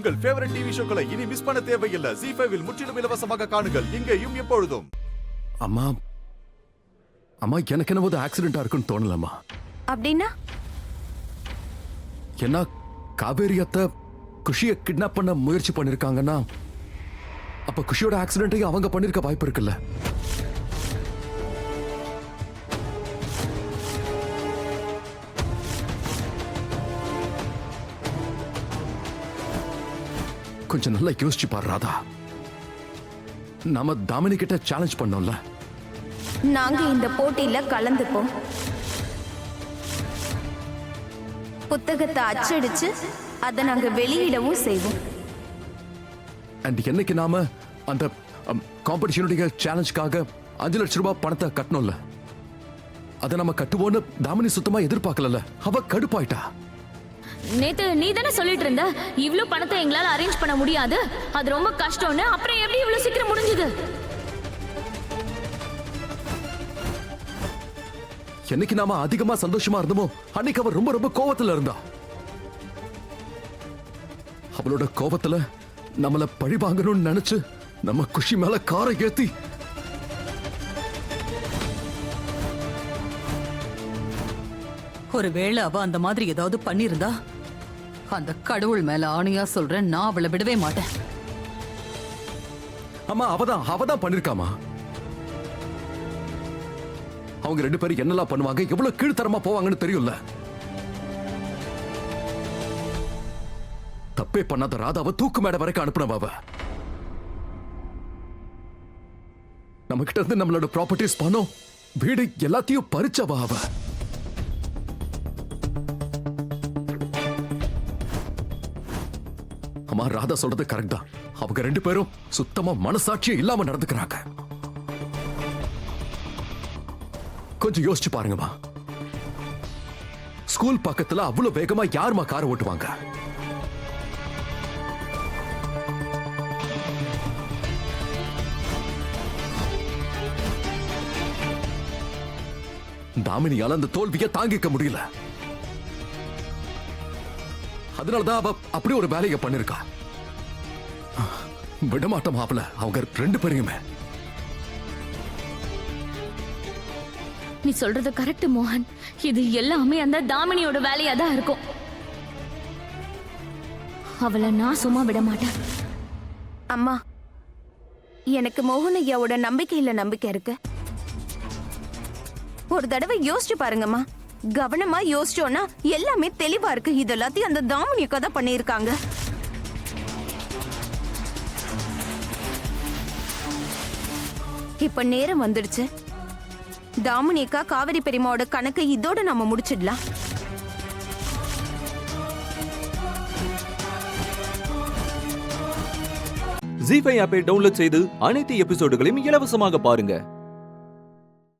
உங்கள் favourite TV ஷோக்களை இனி miss பண்ண தேவையில்லை. ZEE5 இல் முற்றிலும் இலவசமாக காணுங்கள். இங்கேயும் எப்பொழுதும். அம்மா அம்மா எனக்கு என்னவோ ஆக்சிடென்டா இருக்குன்னு தோணலம்மா. அப்படின்னா என்ன காவேரி அத்தை குஷியை கிட்னாப் பண்ண முயற்சி பண்ணிருக்காங்கன்னா அப்ப குஷியோட ஆக்சிடென்ட்டையும் அவங்க பண்ணிருக்க வாய்ப்பு இருக்குல்ல? கொஞ்சம் நல்லா யோசிச்சு பாரு ராதா. நாம தாமினி கிட்ட சேலஞ்ச் பண்ணோம்ல, நாங்க இந்த போட்டியில கலந்துப்போம். புத்தகத்தை அச்சடிச்சு அதை நாங்க வெளியிடவும் செய்வோம். அண்ட் என்னைக்கு நாம அந்த காம்படிஷனுடைய சேலஞ்சுக்காக 5 லட்சம் ரூபாய் பணத்தை கட்டணும்ல, அதை நம்ம கட்டுவோன்னு தாமினி சுத்தமா எதிர்பார்க்கல. அவ கடுப்பாயிட்டா. நேத்து நீ தானே சொல்லிட்டு இருந்த இவ்ளோ பணத்தை எங்களால அரேஞ்ச் பண்ண முடியாது, அது ரொம்ப கஷ்டம்னு. அப்புறம் எப்படி இவ்வளவு சீக்கிரம் முடிஞ்சது? என்னைக்கு நாம அதிகமா சந்தோஷமா இருந்தோமோ அன்னைக்கு அவ ரொம்ப ரொம்ப கோவத்துல இருந்தா. அவளோட கோவத்துல நம்மள பழி வாங்கணும்னு நினைச்சு நம்ம குஷி மேல காரை ஏத்தி ஒருவேளை அவ அந்த மாதிரி ஏதாவது பண்ணிருந்தா அந்த கடவுள் மேல ஆணையா சொல்றேன், நான் அவளை விடவே மாட்டேன். அம்மா அவதான் பண்ணிருக்காமா. அவங்க 2 பேரும் என்னெல்லாம் பண்ணுவாங்க, எவ்வளவு கீழ்த்தரமா போவாங்கன்னு தெரியும்ல. தப்பே பண்ணாத ராதாவை தூக்கு மேடை வரைக்கும் அனுப்புனவ. நம்ம கிட்ட இருந்து நம்மளோட ப்ராப்பர்ட்டிஸ், பணம், வீடு எல்லாத்தையும் பறிச்சவ அவ. அம்மா ராதா சொல்றது கரெக்ட் தான். அவங்க 2 பேரும் சுத்தமா மனசாட்சியே இல்லாம நடந்துக்கிறாங்க. கொஞ்சம் யோசிச்சு பாருங்கம்மா. ஸ்கூல் பக்கத்துல அவ்வளவு வேகமா யாருமா காரை ஓட்டுவாங்க? தாமினியால அந்த தோல்வியை தாங்கிக்க முடியல. அதனாலதான் அவ அப்படி ஒரு வேலையை பண்ணிருக்கா. விடமாட்டம் அவள, அவங்க 2 பேரையுமே. நீ சொல்றது கரெக்ட் மோகன். இது எல்லாமே அந்த தாமினியோட வேலையா தான் இருக்கும். அவளை நான் சும்மா விட மாட்டேன். அம்மா, எனக்கு மோகன் ஐயாவோட நம்பிக்கையில நம்பிக்கை இருக்கு. ஒரு தடவை யோசிச்சு பாருங்கம்மா. கவனமா யோசிச்சோன்னா எல்லாமே தெளிவா இருக்கு. இது எல்லாத்தையும் அந்த தாமினி அக்கா தான் பண்ணியிருக்காங்க. இப்ப நேரம் வந்துடுச்சு. தாமினி அக்கா காவிரி பெரியம்மாவோட கணக்கை இதோட நம்ம முடிச்சிடலாம். ZEE5 ஆப்பை டவுன்லோட் செய்து அனைத்து எபிசோடுகளையும் இலவசமாக பாருங்க.